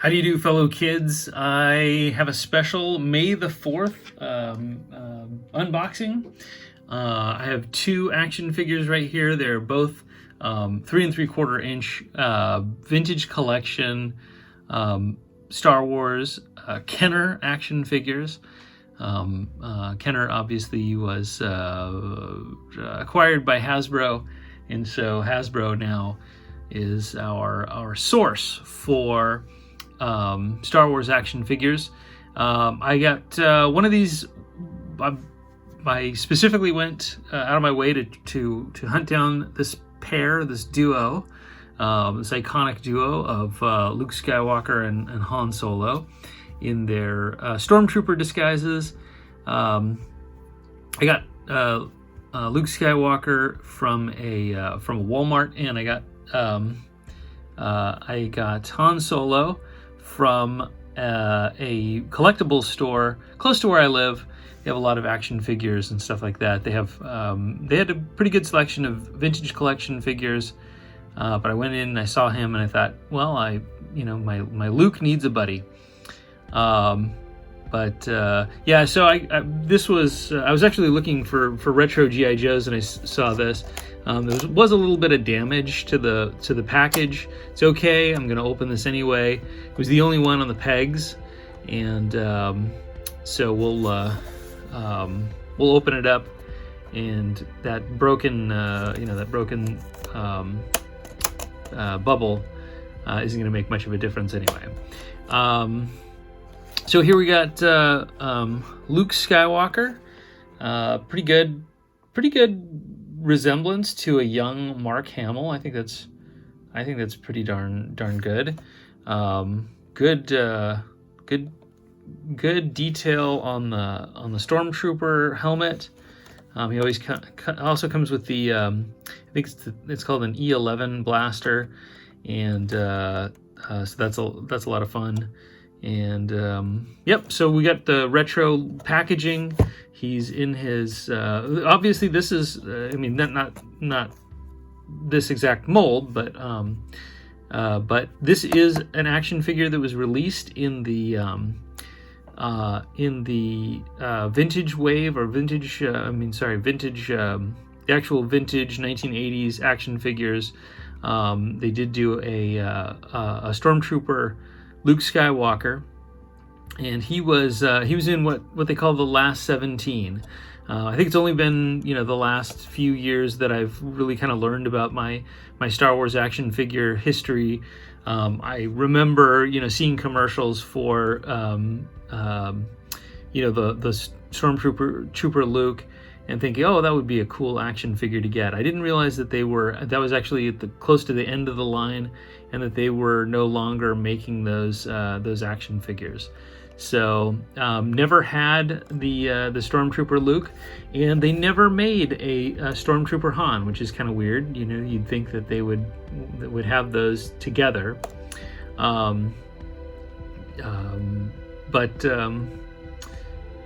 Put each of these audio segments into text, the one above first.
How do you do, fellow kids? I have a special May the 4th unboxing. I have two action figures right here. They're both 3 3/4 inch vintage collection Star Wars Kenner action figures. Kenner obviously was acquired by Hasbro, and so Hasbro now is our source for Star Wars action figures. I got one of these. I specifically went out of my way to hunt down this pair, this duo, this iconic duo of Luke Skywalker and Han Solo in their Stormtrooper disguises. I got Luke Skywalker from a Walmart, and I got Han Solo from a collectibles store close to where I live. They have a lot of action figures and stuff like that. They had a pretty good selection of vintage collection figures, but I went in and I saw him and I thought, well, my Luke needs a buddy. Yeah, so I was actually looking for retro GI Joes, and I saw this. There was a little bit of damage to the package. It's okay. I'm gonna open this anyway. It was the only one on the pegs, and so we'll open it up, and that broken bubble isn't gonna make much of a difference anyway. So here we got Luke Skywalker. Pretty good resemblance to a young Mark Hamill. I think that's pretty darn good. Good detail on the Stormtrooper helmet. He always also comes with the I think it's called an E11 blaster, and so that's a lot of fun. And yep, so we got the retro packaging. He's in his obviously this is not this exact mold, but this is an action figure that was released in the vintage wave, or vintage the actual vintage 1980s action figures. They did do a Stormtrooper Luke Skywalker, and he was in what they call the last 17. I think it's only been the last few years that I've really kind of learned about my Star Wars action figure history. I remember seeing commercials for the Stormtrooper Luke, and thinking, oh, that would be a cool action figure to get. I didn't realize that that was actually close to the end of the line, and that they were no longer making those action figures. So never had the Stormtrooper Luke, and they never made a Stormtrooper Han, which is kind of weird. You'd think that they would have those together. But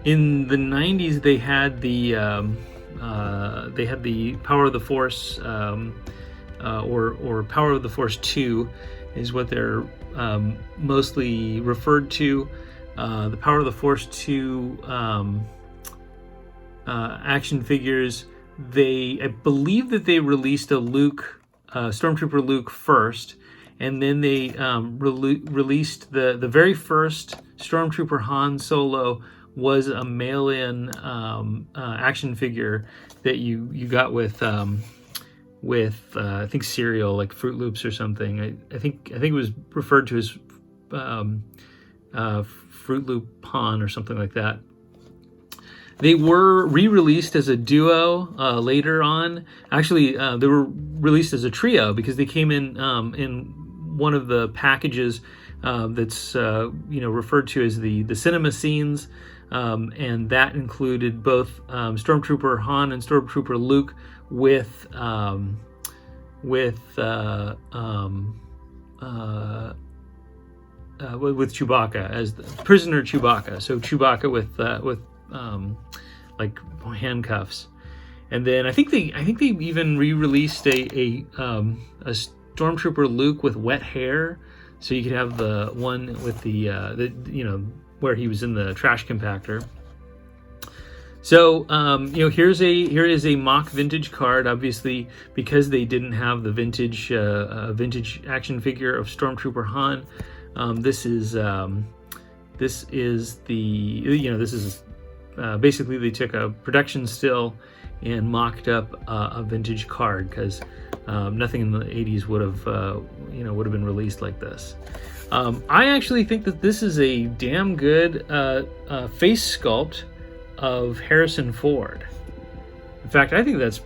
in the 90s, they had the Power of the Force, or Power of the Force 2 is what they're mostly referred to. The Power of the Force 2 action figures. I believe that they released a Stormtrooper Luke first, and then they released the very first Stormtrooper Han Solo was a mail-in action figure that you got with I think cereal, like Fruit Loops or something. I think it was referred to as Fruit Loop Han or something like that. They were re-released as a duo later on. Actually, they were released as a trio because they came in one of the packages that's referred to as the cinema scenes, and that included both Stormtrooper Han and Stormtrooper Luke with Chewbacca as the prisoner Chewbacca. So Chewbacca with like handcuffs, and then I think they even re-released a Stormtrooper Luke with wet hair. So you could have the one with the where he was in the trash compactor. So here is a mock vintage card. Obviously, because they didn't have the vintage action figure of Stormtrooper Han, this is basically they took a production still and mocked up a vintage card, because nothing in the 80s would have been released like this. I actually think that this is a damn good face sculpt of Harrison Ford. In fact, I think that's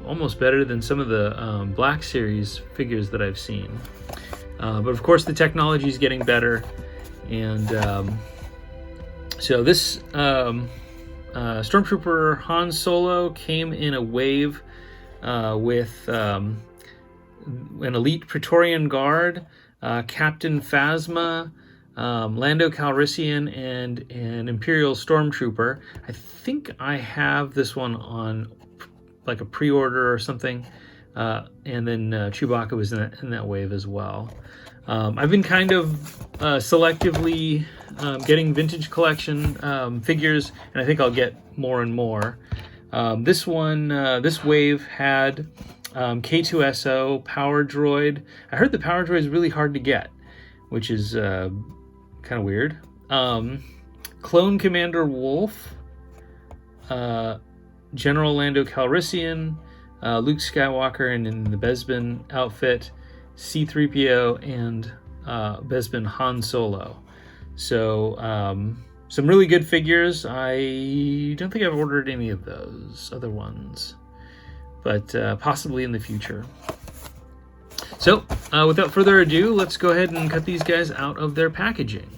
almost better than some of the Black Series figures that I've seen. But of course, the technology is getting better, and so this Stormtrooper Han Solo came in a wave with an elite Praetorian Guard, Captain Phasma, Lando Calrissian, and an Imperial Stormtrooper. I think I have this one on like a pre-order or something, and then Chewbacca was in that wave as well. I've been kind of selectively getting vintage collection figures, and I think I'll get more and more. This wave had K2SO, Power Droid. I heard the Power Droid is really hard to get, which is kind of weird. Clone Commander Wolf, General Lando Calrissian, Luke Skywalker in the Bespin outfit, C-3PO, and Bespin Han Solo. So some really good figures. I don't think I've ordered any of those other ones, but possibly in the future. So without further ado, let's go ahead and cut these guys out of their packaging.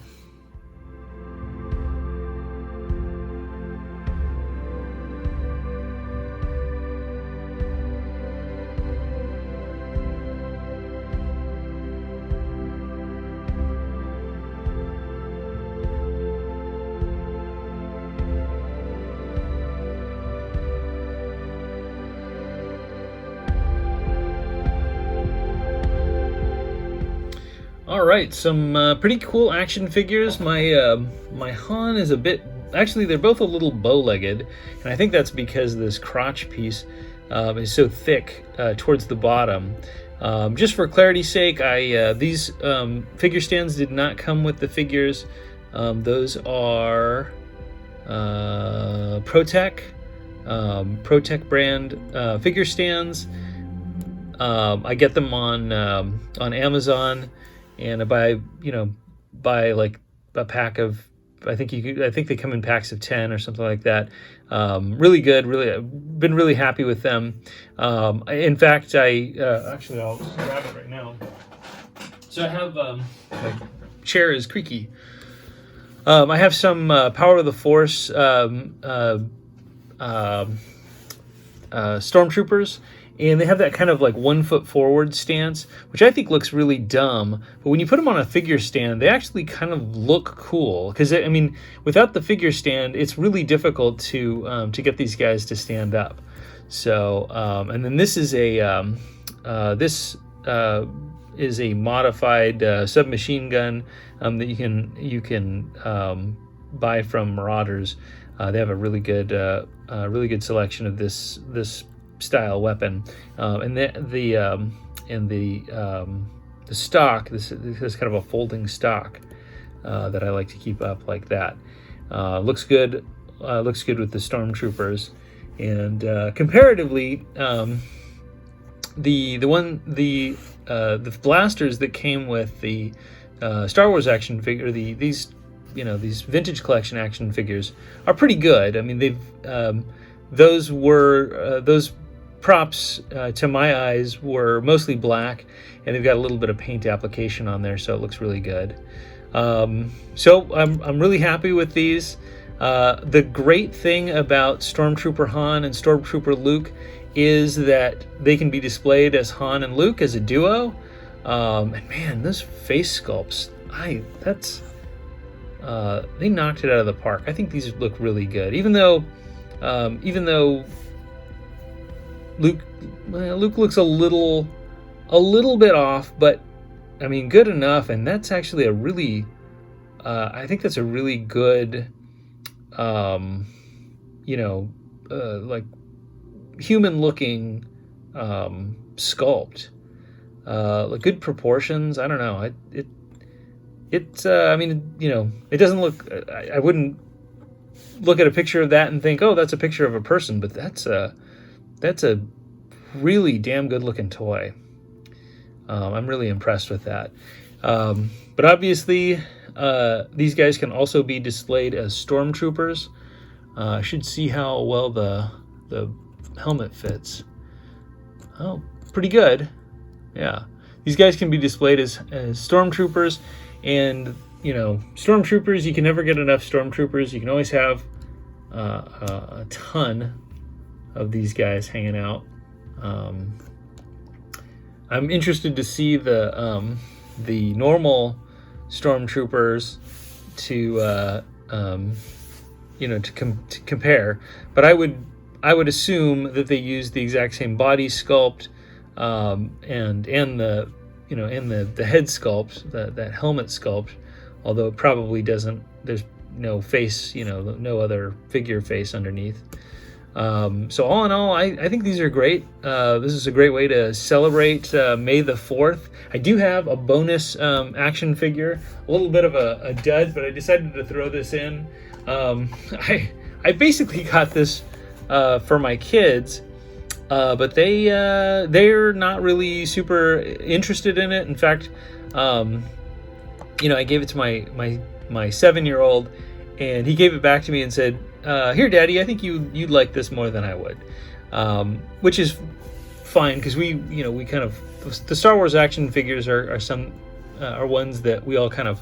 All right, some pretty cool action figures. My Han is a bit, actually they're both a little bow-legged, and I think that's because this crotch piece is so thick towards the bottom. Just for clarity's sake, these figure stands did not come with the figures. Those are Protec brand figure stands. I get them on Amazon. And I buy like a pack of, I think they come in packs of 10 or something like that. Really good. Really, I've been really happy with them. In fact, actually I'll just grab it right now. So I have my chair is creaky. I have some Power of the Force Stormtroopers. And they have that kind of like 1 foot forward stance, which I think looks really dumb. But when you put them on a figure stand, they actually kind of look cool. Because I mean, without the figure stand, it's really difficult to get these guys to stand up. So, and then this is a modified submachine gun that you can buy from Marauders. They have a really good selection of this style weapon, and the stock. This is kind of a folding stock that I like to keep up like that. Looks good. Looks good with the Stormtroopers, and comparatively, the blasters that came with the Star Wars action figure, these vintage collection action figures are pretty good. I mean, those props to my eyes were mostly black, and they've got a little bit of paint application on there, so it looks really good. So I'm really happy with these. The great thing about Stormtrooper Han and Stormtrooper Luke is that they can be displayed as Han and Luke as a duo. And man, those face sculpts, they knocked it out of the park. I think these look really good, even though Luke looks a little bit off, but I mean, good enough, and that's actually a really, I think that's a really good, like human-looking sculpt. Like good proportions. I don't know. I mean, it doesn't look. I wouldn't look at a picture of that and think, oh, that's a picture of a person. But that's a really damn good looking toy. I'm really impressed with that. But obviously, these guys can also be displayed as Stormtroopers. I should see how well the helmet fits. Oh, pretty good. Yeah, these guys can be displayed as Stormtroopers, and Stormtroopers. You can never get enough Stormtroopers. You can always have a ton of these guys hanging out. I'm interested to see the normal Stormtroopers to compare, but I would assume that they use the exact same body sculpt and the head sculpt, that helmet sculpt, although it probably doesn't. There's no face, no other figure face underneath. So all in all, I think these are great. This is a great way to celebrate May the 4th. I do have a bonus action figure, a little bit of a dud, but I decided to throw this in. I basically got this for my kids, but they're not really super interested in it. In fact, I gave it to my 7-year-old, and he gave it back to me and said, "Here, Daddy, I think you'd like this more than I would," which is fine because we kind of, the Star Wars action figures are ones that we all kind of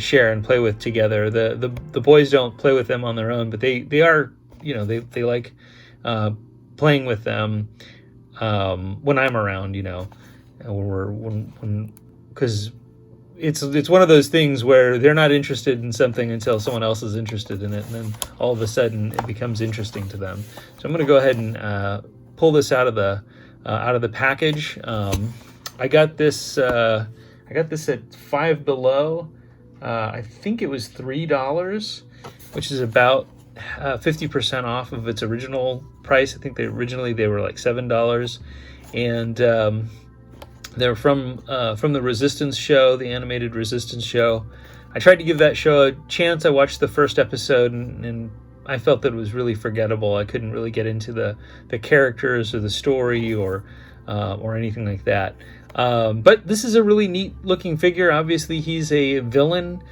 share and play with together. The boys don't play with them on their own, but they are they like playing with them when I'm around, because it's one of those things where they're not interested in something until someone else is interested in it, and then all of a sudden it becomes interesting to them. So I'm going to go ahead and pull this out of the package. I got this at Five Below. I think it was $3, which is about 50% off of its original price. I think they were like $7, and they're from the Resistance show, the animated Resistance show. I tried to give that show a chance. I watched the first episode, and I felt that it was really forgettable. I couldn't really get into the characters or the story or anything like that. But this is a really neat looking figure. Obviously, he's a villain.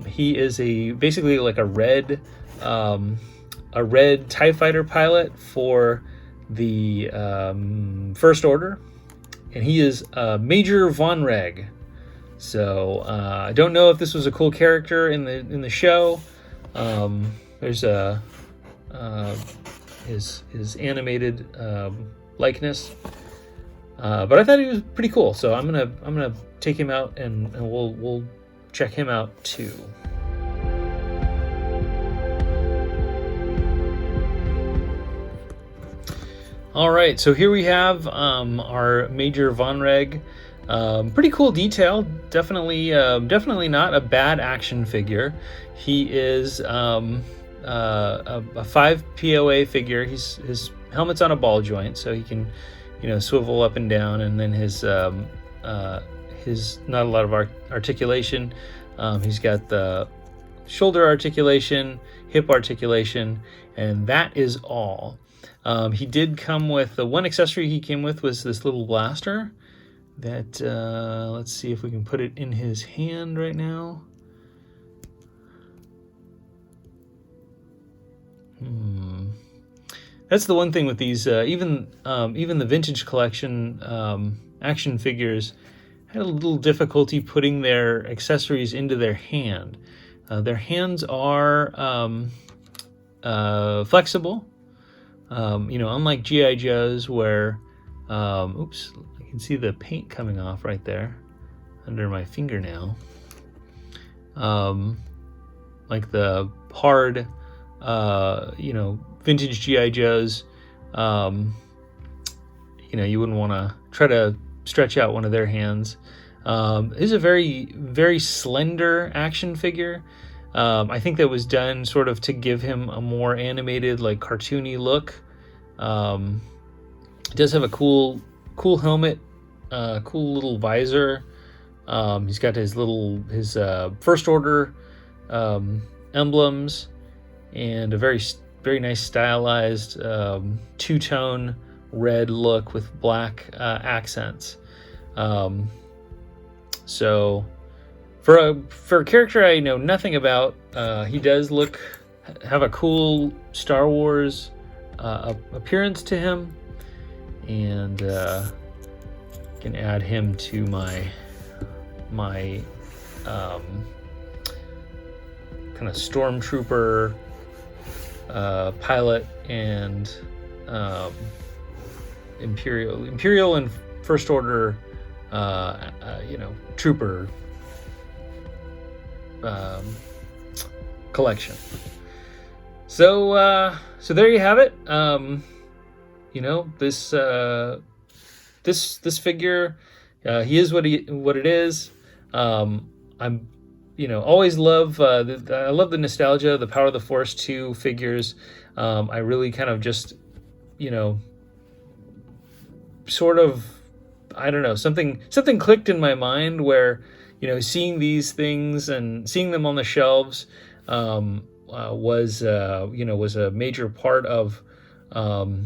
He is basically like a red TIE fighter pilot for the First Order. And he is Major Von Reg. So I don't know if this was a cool character in the show. There's his animated likeness, but I thought he was pretty cool. So I'm gonna take him out and we'll check him out too. All right, so here we have our Major Von Reg. Pretty cool detail. Definitely not a bad action figure. He is a 5 POA figure. His helmet's on a ball joint, so he can, swivel up and down. And then his not a lot of articulation. He's got the shoulder articulation, hip articulation, and that is all. He did come with the one accessory he came with was this little blaster that let's see if we can put it in his hand right now. That's the one thing with these even the vintage collection action figures had a little difficulty putting their accessories into their hand. Their hands are flexible. Unlike G.I. Joe's where, oops, I can see the paint coming off right there under my fingernail. Like the hard, vintage G.I. Joe's, you wouldn't want to try to stretch out one of their hands. Is a very, very slender action figure. I think that was done sort of to give him a more animated, like cartoony look. It does have a cool helmet, cool little visor. He's got his First Order emblems, and a very nice stylized two-tone red look with black accents. So for a character I know nothing about, he does have a cool Star Wars appearance to him, and can add him to my kind of Stormtrooper pilot and Imperial and First Order trooper collection. So there you have it. This figure, he is what it is. I'm always love I love the nostalgia, the Power of the Force 2 figures. I really kind of just sort of, I don't know, something clicked in my mind where seeing these things and seeing them on the shelves was a major part of the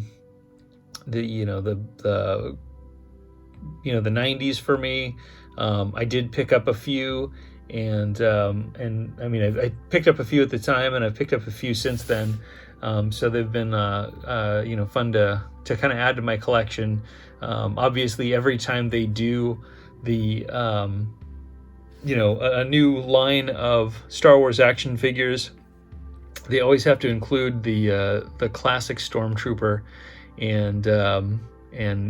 90s for me. I did pick up a few, and I mean, I picked up a few at the time, and I've picked up a few since then. So they've been fun to kind of add to my collection. Obviously, every time they do a new line of Star Wars action figures, they always have to include the classic Stormtrooper, and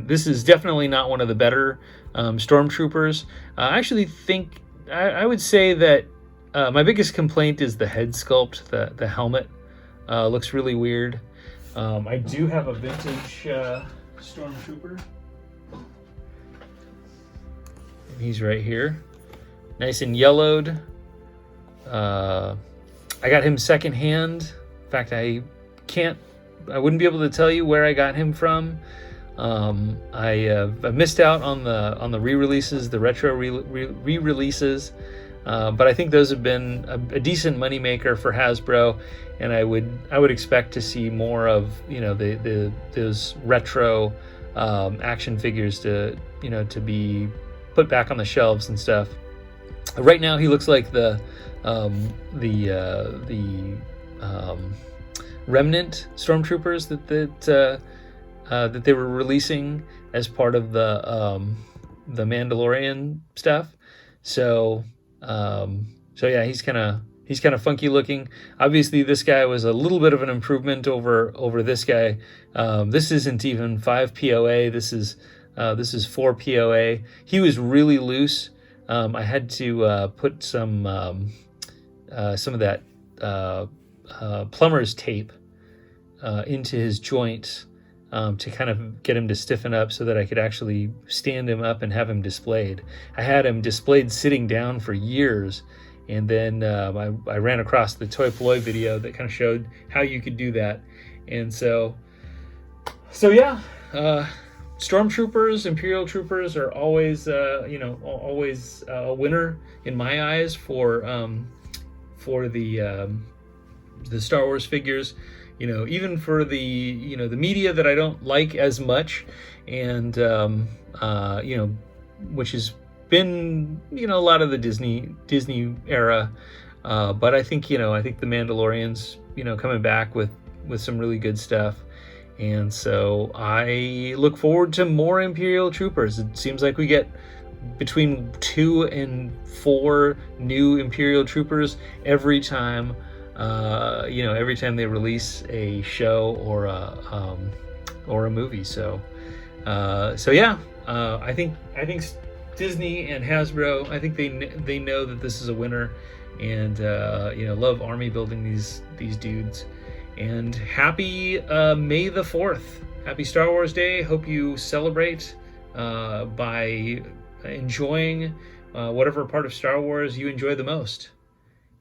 this is definitely not one of the better Stormtroopers. I actually think I would say that my biggest complaint is the head sculpt. The helmet looks really weird. I do have a vintage Stormtrooper. He's right here, nice and yellowed. I got him secondhand. In fact, I wouldn't be able to tell you where I got him from. I missed out on the re-releases, the retro re-releases, but I think those have been a decent moneymaker for Hasbro, and I would expect to see more of those retro action figures to be put back on the shelves and stuff. Right now, he looks like the remnant Stormtroopers that they were releasing as part of the Mandalorian stuff. So yeah, he's kind of funky looking. Obviously, this guy was a little bit of an improvement over this guy. This isn't even 5 POA. This is 4 POA. He was really loose. I had to put some of that plumber's tape into his joint to kind of get him to stiffen up so that I could actually stand him up and have him displayed. I had him displayed sitting down for years, and then I ran across the Toy Ploy video that kind of showed how you could do that. And so yeah, Stormtroopers, Imperial Troopers are always always a winner in my eyes for the Star Wars figures. Even for the the media that I don't like as much, and which has been a lot of the Disney era, but I think the Mandalorian's coming back with some really good stuff, and so I look forward to more Imperial Troopers. It seems like we get between 2 and 4 new Imperial Troopers every time. Every time they release a show or a movie. So yeah, I think Disney and Hasbro, I think they know that this is a winner, and love army building these dudes. And happy May the 4th, happy Star Wars Day. Hope you celebrate by enjoying whatever part of Star Wars you enjoy the most.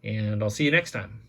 And I'll see you next time.